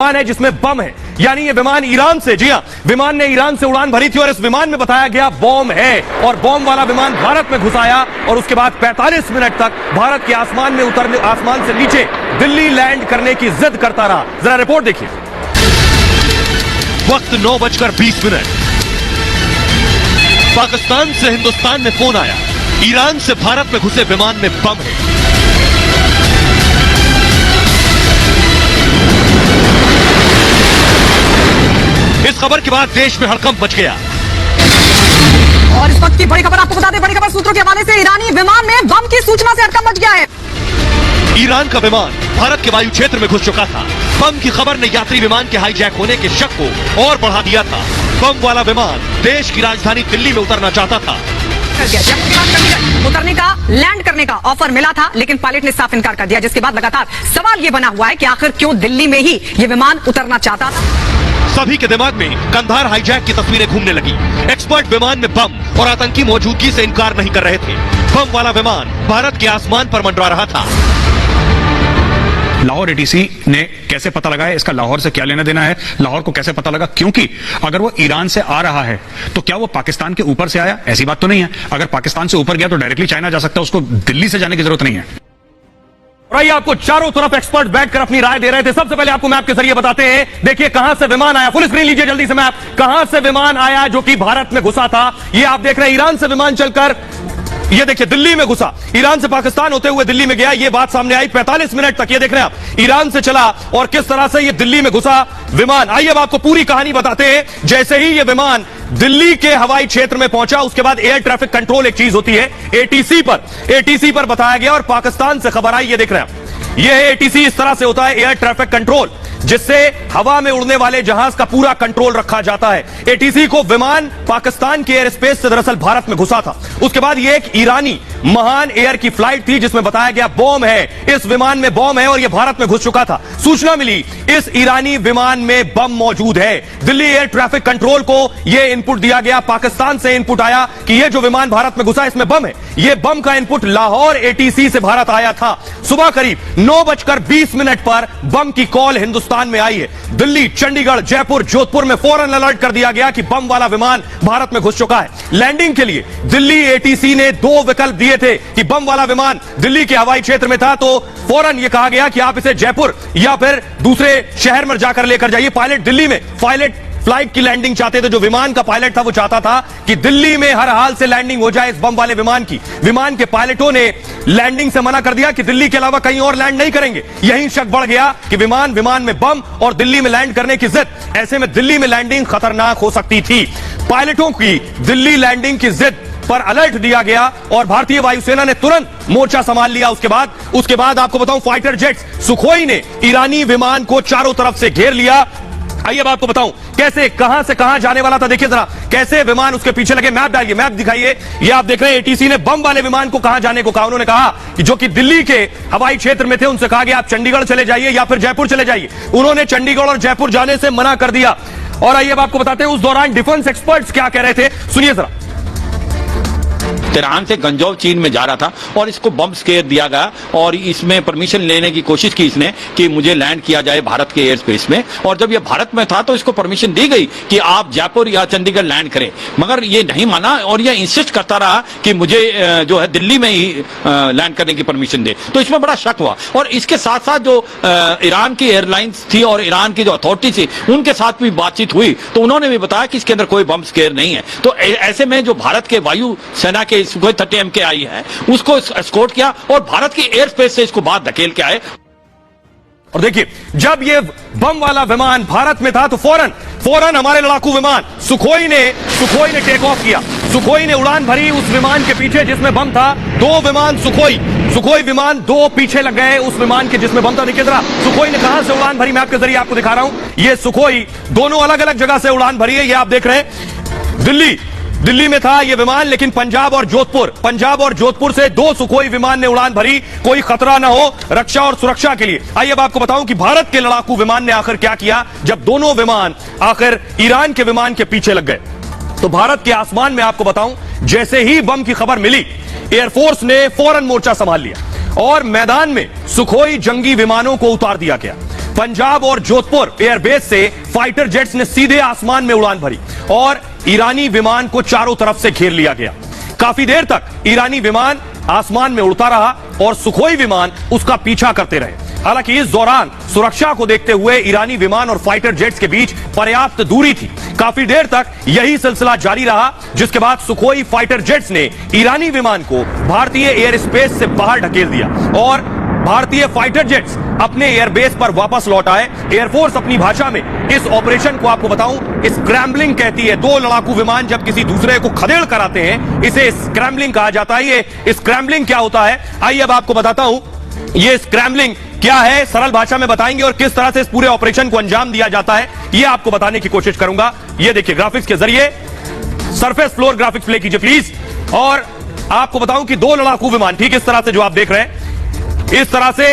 विमान है जिसमें बम है, यानी ये विमान ईरान से, जी हां, विमान ने ईरान से उड़ान भरी थी और इस विमान में बताया गया बॉम्ब है और बॉम्ब वाला विमान भारत में घुसाया और उसके बाद 45 मिनट तक भारत के आसमान में उतरने, आसमान से नीचे दिल्ली लैंड करने की जिद करता रहा। जरा रिपोर्ट देखिए। वक्त 9:20। पाकिस्तान से हिंदुस्तान में फोन आया, ईरान से भारत में घुसे विमान में बम है। इस खबर के बाद देश में हड़कंप मच गया। और इस वक्त की बड़ी खबर आपको बता दें, बड़ी खबर सूत्रों के हवाले से ईरानी विमान में बम की सूचना से हड़कंप मच गया है। ईरान का विमान भारत के वायु क्षेत्र में घुस चुका था। बम की खबर ने यात्री विमान के हाईजैक होने के शक को और बढ़ा दिया था। बम वाला विमान देश की राजधानी दिल्ली में उतरना चाहता था। उतरने का, लैंड करने का ऑफर मिला था, लेकिन पायलट ने साफ इनकार कर दिया, जिसके बाद लगातार सवाल ये बना हुआ है कि आखिर क्यों दिल्ली में ही ये विमान उतरना चाहता था। सभी के दिमाग में कंधार हाईजैक की तस्वीरें घूमने लगी। एक्सपर्ट विमान में बम और आतंकी मौजूदगी से इनकार नहीं कर रहे थे। बम वाला विमान भारत के आसमान पर मंडरा रहा था। लाहौर एटीसी ने कैसे पता लगाया, इसका लाहौर से क्या लेना देना है, लाहौर को कैसे पता लगा? क्योंकि अगर वो ईरान से आ रहा है तो क्या वो पाकिस्तान के ऊपर से आया? ऐसी बात तो नहीं है। अगर पाकिस्तान से ऊपर गया तो डायरेक्टली चाइना जा सकता है, उसको दिल्ली से जाने की जरूरत नहीं है। और आइए आपको चारों तरफ एक्सपर्ट बैठकर अपनी राय दे रहे थे। सबसे पहले आपको मैप के जरिए बताते हैं। देखिए कहां से विमान आया, फुल स्क्रीन लीजिए जल्दी से मैप। कहां से विमान आया जो कि भारत में घुसा था, ये आप देख रहे हैं। ईरान से विमान चलकर ये देखिए दिल्ली में घुसा, ईरान से पाकिस्तान होते हुए दिल्ली में गया। ये बात सामने आई 45 मिनट तक। ये देख रहे हैं आप, ईरान से चला और किस तरह से ये दिल्ली में घुसा विमान। आइए अब आपको पूरी कहानी बताते हैं। जैसे ही ये विमान दिल्ली के हवाई क्षेत्र में पहुंचा, उसके बाद एयर ट्रैफिक कंट्रोल एक चीज होती है, एटीसी पर बताया गया और पाकिस्तान से खबर आई। ये देख रहे हैं, यह है एटीसी। इस तरह से होता है एयर ट्रैफिक कंट्रोल, जिससे हवा में उड़ने वाले जहाज का पूरा कंट्रोल रखा जाता है। एटीसी को विमान पाकिस्तान के एयर स्पेस से दरअसल भारत में घुसा था। उसके बाद यह एक ईरानी महान एयर की फ्लाइट थी जिसमें बताया गया बॉम्ब है, इस विमान में बॉम्ब है और यह भारत में घुस चुका था। सूचना मिली इस ईरानी विमान में बम मौजूद है। दिल्ली एयर ट्रैफिक कंट्रोल को यह इनपुट दिया गया, पाकिस्तान से इनपुट आया कि यह जो विमान भारत में घुसा इसमें बम है। यह बम का इनपुट लाहौर एटीसी से भारत आया था। सुबह करीब 9:20 पर बम की कॉल हिंदुस्तान में आई है। दिल्ली, चंडीगढ़, जयपुर, जोधपुर में फौरन अलर्ट कर दिया गया कि बम वाला विमान भारत में घुस चुका है। लैंडिंग के लिए दिल्ली एटीसी ने दो विकल्प दिए थे कि बम वाला विमान दिल्ली के हवाई क्षेत्र में था तो फौरन यह कहा गया कि आप इसे जयपुर या फिर दूसरे शहर में जाकर लेकर जाइए। पायलट दिल्ली में फ्लाइट की लैंडिंग चाहते थे। जो विमान का पायलट था वो चाहता था कि दिल्ली में हर हाल से लैंडिंग हो जाए इस बम वाले विमान की। विमान के पायलटों ने लैंडिंग से मना कर दिया कि दिल्ली के अलावा कहीं और लैंड नहीं करेंगे। यही शक बढ़ गया कि विमान में बम और दिल्ली में लैंड करने की जिद, ऐसे में दिल्ली में लैंडिंग खतरनाक हो सकती थी। पायलटों की दिल्ली लैंडिंग की जिद पर अलर्ट दिया गया और भारतीय वायुसेना ने तुरंत मोर्चा संभाल लिया। उसके बाद आपको बताऊं, फाइटर जेट्स सुखोई ने ईरानी विमान को चारों तरफ से घेर लिया। आइए अब आपको बताऊं कैसे, कहां से कहां जाने वाला था। देखिए जरा कैसे विमान उसके पीछे लगे। मैप डालिए, मैप दिखाइए। ये आप देख रहे हैं एटीसी ने बम वाले विमान को कहां जाने को कहा। उन्होंने कहा कि जो कि दिल्ली के हवाई क्षेत्र में थे उनसे कहा गया आप चंडीगढ़ चले जाइए या फिर जयपुर चले जाइए। उन्होंने चंडीगढ़ और जयपुर जाने से मना कर दिया। और आइए अब आपको बताते हैं उस दौरान डिफेंस एक्सपर्ट्स क्या कह रहे थे, सुनिए जरा। तेहरान से गंजौर चीन में जा रहा था और इसको बम स्केयर दिया गया और इसमें परमिशन लेने की कोशिश की इसने कि मुझे लैंड किया जाए भारत के एयर स्पेस में। और जब ये भारत में था तो इसको परमिशन दी गई कि आप जयपुर या चंडीगढ़ लैंड करें, मगर ये नहीं माना और ये इंसिस्ट करता रहा कि मुझे जो है दिल्ली में ही लैंड करने की परमिशन दे। तो इसमें बड़ा शक हुआ और इसके साथ साथ जो ईरान की एयरलाइंस थी और ईरान की जो अथॉरिटी थी उनके साथ भी बातचीत हुई तो उन्होंने भी बताया कि इसके अंदर कोई बम स्केयर नहीं है। तो ऐसे में जो भारत के वायु सेना के सुखोई 30 MK आई है उसको एस्कॉर्ट किया और भारत की एयर स्पेस से इसको बाहर धकेल के आए। और देखिए जब ये बम वाला विमान भारत में था तो फौरन हमारे लड़ाकू विमान सुखोई ने टेक ऑफ किया। सुखोई ने उड़ान भरी उस विमान के पीछे जिसमें बम था। दो विमान सुखोई विमान दो पीछे लग गए उस विमान के जिसमें बम था। देखिए जरा सुखोई ने कहां से उड़ान भरी, मैप के जरिए आपको दिखा रहा हूं। ये सुखोई दोनों अलग अलग जगह से उड़ान भरी है। ये आप देख रहे हैं दिल्ली में था ये विमान, लेकिन पंजाब और जोधपुर से दो सुखोई विमान ने उड़ान भरी, कोई खतरा ना हो रक्षा और सुरक्षा के लिए। आइए अब आपको बताऊं कि भारत के लड़ाकू विमान ने आखिर क्या किया जब दोनों विमान आखिर ईरान के विमान के पीछे लग गए। तो भारत के आसमान में आपको बताऊं, जैसे ही बम की खबर मिली एयरफोर्स ने फौरन मोर्चा संभाल लिया और मैदान में सुखोई जंगी विमानों को उतार दिया गया। पंजाब और जोधपुर एयरबेस से फाइटर जेट्स ने सीधे आसमान में उड़ान भरी और ईरानी विमान को चारों तरफ से घेर लिया गया। काफी देर तक ईरानी विमान आसमान में उड़ता रहा और सुखोई विमान उसका पीछा करते रहे। हालांकि इस दौरान सुरक्षा को देखते हुए ईरानी विमान और फाइटर जेट्स के बीच पर्याप्त दूरी थी। काफी देर तक यही सिलसिला जारी रहा, जिसके बाद सुखोई फाइटर जेट्स ने ईरानी विमान को भारतीय एयर स्पेस से बाहर ढकेल दिया और भारतीय फाइटर जेट्स अपने एयरबेस पर वापस लौट आए। एयरफोर्स अपनी भाषा में इस ऑपरेशन को आपको बताऊं स्क्रैम्बलिंग कहती है। दो लड़ाकू विमान जब किसी दूसरे को खदेड़ कर आते हैं इसे स्क्रैम्बलिंग कहा जाता है। ये स्क्रैम्बलिंग क्या होता है, आइए अब आपको बताता हूं ये स्क्रैम्बलिंग क्या है, सरल भाषा में बताएंगे और किस तरह से इस पूरे ऑपरेशन को अंजाम दिया जाता है ये आपको बताने की कोशिश करूंगा। ये देखिए ग्राफिक्स के जरिए, सरफेस फ्लोर ग्राफिक्स प्ले कीजिए प्लीज। और आपको बताऊं कि दो लड़ाकू विमान ठीक इस तरह से जो आप देख रहे हैं, इस तरह से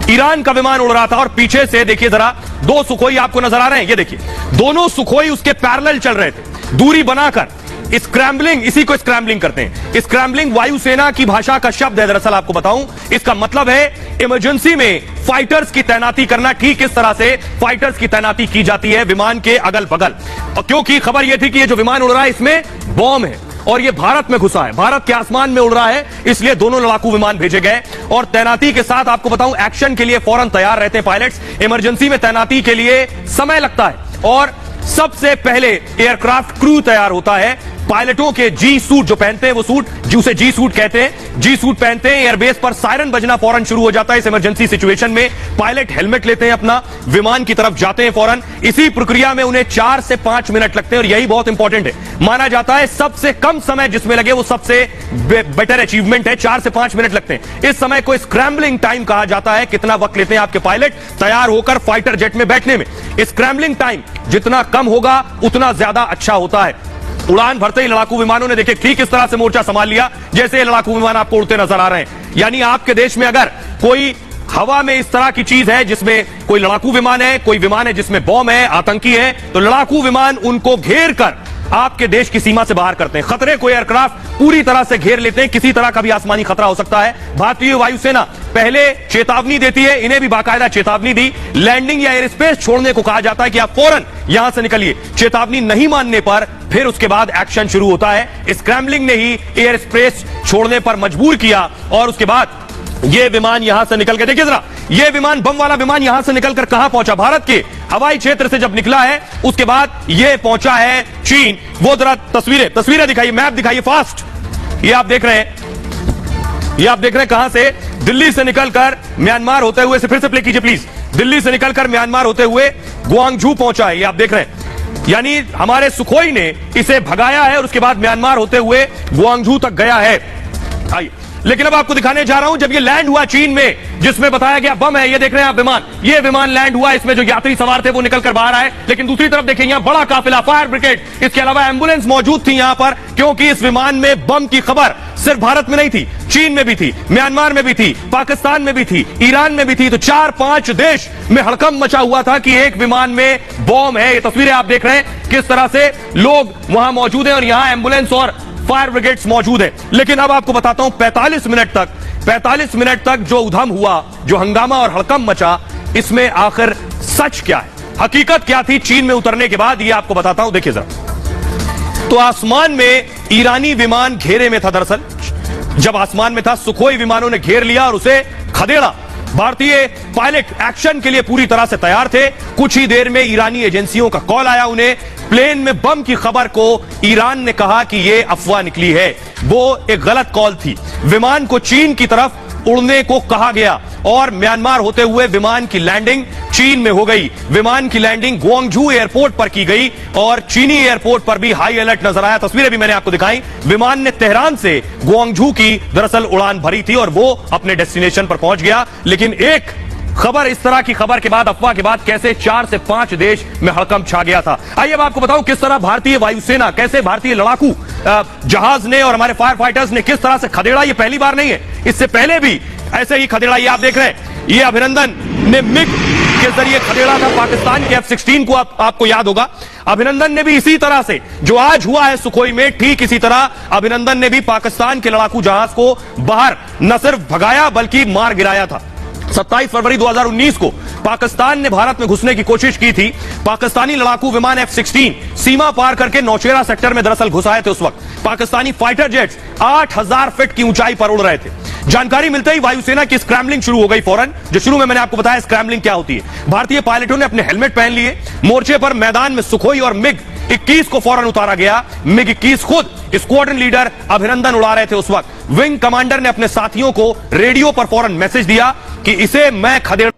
ईरान का विमान उड़ रहा था और पीछे से देखिए जरा दो सुखोई आपको नजर आ रहे हैं। ये देखिए दोनों सुखोई उसके पैरेलल चल रहे थे दूरी बनाकर। स्क्रैम्बलिंग, इसी को स्क्रैम्बलिंग करते हैं। स्क्रैम्बलिंग वायुसेना की भाषा का शब्द है। दरअसल आपको बताऊं इसका मतलब है इमरजेंसी में फाइटर्स की तैनाती करना। ठीक इस तरह से फाइटर्स की तैनाती की जाती है विमान के अगल बगल। और क्योंकि खबर यह थी कि ये जो विमान उड़ रहा है इसमें बॉम्ब है और ये भारत में घुसा है, भारत के आसमान में उड़ रहा है, इसलिए दोनों लड़ाकू विमान भेजे गए। और तैनाती के साथ आपको बताऊं एक्शन के लिए फौरन तैयार रहते हैं पायलट्स। इमरजेंसी में तैनाती के लिए समय लगता है और सबसे पहले एयरक्राफ्ट क्रू तैयार होता है। पायलटों के जी सूट जो पहनते हैं वो सूट जिसे जी सूट कहते हैं, जी सूट पहनते हैं। एयरबेस पर सायरन बजना फौरन शुरू हो जाता है। इस इमरजेंसी सिचुएशन में पायलट हेलमेट लेते हैं, अपना विमान की तरफ जाते हैं फौरन। इसी प्रक्रिया में उन्हें 4 से 5 मिनट लगते हैं और यही बहुत इंपॉर्टेंट है। माना जाता है सबसे कम समय जिसमें लगे वो सबसे बेटर अचीवमेंट है। 4 से 5 मिनट लगते हैं। इस समय को स्क्रैम्बलिंग टाइम कहा जाता है। कितना वक्त लेते हैं आपके पायलट तैयार होकर फाइटर जेट में बैठने में। स्क्रैम्बलिंग टाइम जितना कम होगा उतना ज्यादा अच्छा होता है। उड़ान भरते ही लड़ाकू विमानों ने देखिए ठीक इस तरह से मोर्चा संभाल लिया जैसे ये लड़ाकू विमान आपको उड़ते नजर आ रहे हैं। यानी आपके देश में अगर कोई हवा में इस तरह की चीज है जिसमें कोई लड़ाकू विमान है, कोई विमान है जिसमें बॉम्ब है, आतंकी है, तो लड़ाकू विमान उनको घेर कर आपके देश की सीमा से बाहर करते हैं। खतरे को एयरक्राफ्ट पूरी तरह से घेर लेते हैं। किसी तरह का भी आसमानी खतरा हो सकता है। भारतीय वायुसेना पहले चेतावनी देती है, इन्हें भी बाकायदा चेतावनी दी। लैंडिंग या एयर स्पेस छोड़ने को कहा जाता है कि आप फौरन यहां से निकलिए। चेतावनी नहीं मानने पर फिर उसके बाद एक्शन शुरू होता है। स्क्रैम्बलिंग ने ही एयर स्पेस छोड़ने पर मजबूर किया और उसके बाद ये विमान यहां से निकल के देखिए जरा, ये विमान बम वाला विमान यहां से निकलकर कहां पहुंचा, भारत के हवाई क्षेत्र से जब निकला है उसके बाद ये पहुंचा है चीन। वो जरा तस्वीरें दिखाइए, मैप दिखाइए फास्ट। ये आप देख रहे हैं, ये आप देख रहे हैं कहां से, दिल्ली से निकलकर म्यांमार होते हुए, फिर से प्ले कीजिए प्लीज, दिल्ली से निकलकर म्यांमार होते हुए ग्वांगझू पहुंचा है। ये आप देख रहे हैं, यानी हमारे सुखोई ने इसे भगाया है और उसके बाद म्यांमार होते हुए ग्वांगझू तक गया है। आइए, लेकिन अब आपको दिखाने जा रहा हूं जब ये लैंड हुआ चीन में जिसमें बताया गया बम है। ये देख रहे हैं आप विमान, ये विमान लैंड हुआ, इसमें जो यात्री सवार थे वो निकलकर बाहर आए। लेकिन दूसरी तरफ देखिए यहां बड़ा काफिला, फायर ब्रिगेड, इसके अलावा एम्बुलेंस मौजूद थी यहां पर, क्योंकि इस विमान में बम की खबर सिर्फ भारत में नहीं थी, चीन में भी थी, म्यांमार में भी थी, पाकिस्तान में भी थी, ईरान में भी थी। तो 4-5 देश में हड़कंप मचा हुआ था कि एक विमान में बम है। ये तस्वीरें आप देख रहे हैं किस तरह से लोग वहां मौजूद हैं और यहां एम्बुलेंस और फायर ब्रिगेड्स मौजूद है। लेकिन अब आपको बताता हूं 45 मिनट तक जो उधम हुआ, जो हंगामा और हड़कंप मचा, इसमें आखिर सच क्या है, हकीकत क्या थी चीन में उतरने के बाद, ये आपको बताता हूं। देखिए जरा, तो आसमान में ईरानी विमान घेरे में था। दरअसल जब आसमान में था सुखोई विमानों ने घेर लिया और उसे खदेड़ा। भारतीय पायलट एक्शन के लिए पूरी तरह से तैयार थे। कुछ ही देर में ईरानी एजेंसियों का कॉल आया उन्हें। प्लेन में बम की खबर को ईरान ने कहा कि यह अफवाह निकली है, वो एक गलत कॉल थी। विमान को चीन की तरफ उड़ने को कहा गया और म्यांमार होते हुए विमान की लैंडिंग चीन में हो गई। विमान की लैंडिंग ग्वांगझू एयरपोर्ट पर की गई और चीनी एयरपोर्ट पर भी हाई अलर्ट नजर आया। तस्वीरें भी मैंने आपको दिखाई। विमान ने तेहरान से ग्वांगझू की दरअसल उड़ान भरी थी और वो अपने डेस्टिनेशन पर पहुंच गया। लेकिन एक खबर, इस तरह की खबर के बाद, अफवाह के बाद कैसे 4 से 5 देश में हड़कंप छा गया था। आइए अब आपको बताऊं किस तरह भारतीय वायुसेना, कैसे भारतीय लड़ाकू जहाज ने और हमारे फायर फाइटर्स ने किस तरह से खदेड़ा। ये पहली बार नहीं है, इससे पहले भी ऐसे ही खदेड़ा। ये आप देख रहे हैं, ये अभिनंदन ने मिग के जरिए खदेड़ा था पाकिस्तान के F-16 को। आपको याद होगा अभिनंदन ने भी इसी तरह से जो आज हुआ है सुखोई में, ठीक इसी तरह अभिनंदन ने भी पाकिस्तान के लड़ाकू जहाज को बाहर न सिर्फ भगाया बल्कि मार गिराया था। 27 फरवरी 2019 को पाकिस्तान ने भारत में घुसने की कोशिश की थी। पाकिस्तानी लड़ाकू विमान F-16 सीमा पार करके नौशेरा सेक्टर में दरअसल घुस आए थे। उस वक्त पाकिस्तानी फाइटर जेट्स 8000 फीट की ऊंचाई पर उड़ रहे थे। जानकारी मिलते ही वायुसेना की स्क्रैम्बलिंग शुरू हो गई फौरन। जो शुरू में मैंने आपको बताया स्क्रैम्बलिंग क्या होती है। भारतीय पायलटों ने अपने हेलमेट पहन लिए। मोर्चे पर मैदान में सुखोई और मिग 21 को फौरन उतारा गया। मिग 21 खुद स्क्वाड्रन लीडर अभिनंदन उड़ा रहे थे। उस वक्त विंग कमांडर ने अपने साथियों को रेडियो पर फौरन मैसेज दिया कि इसे मैं खदेड़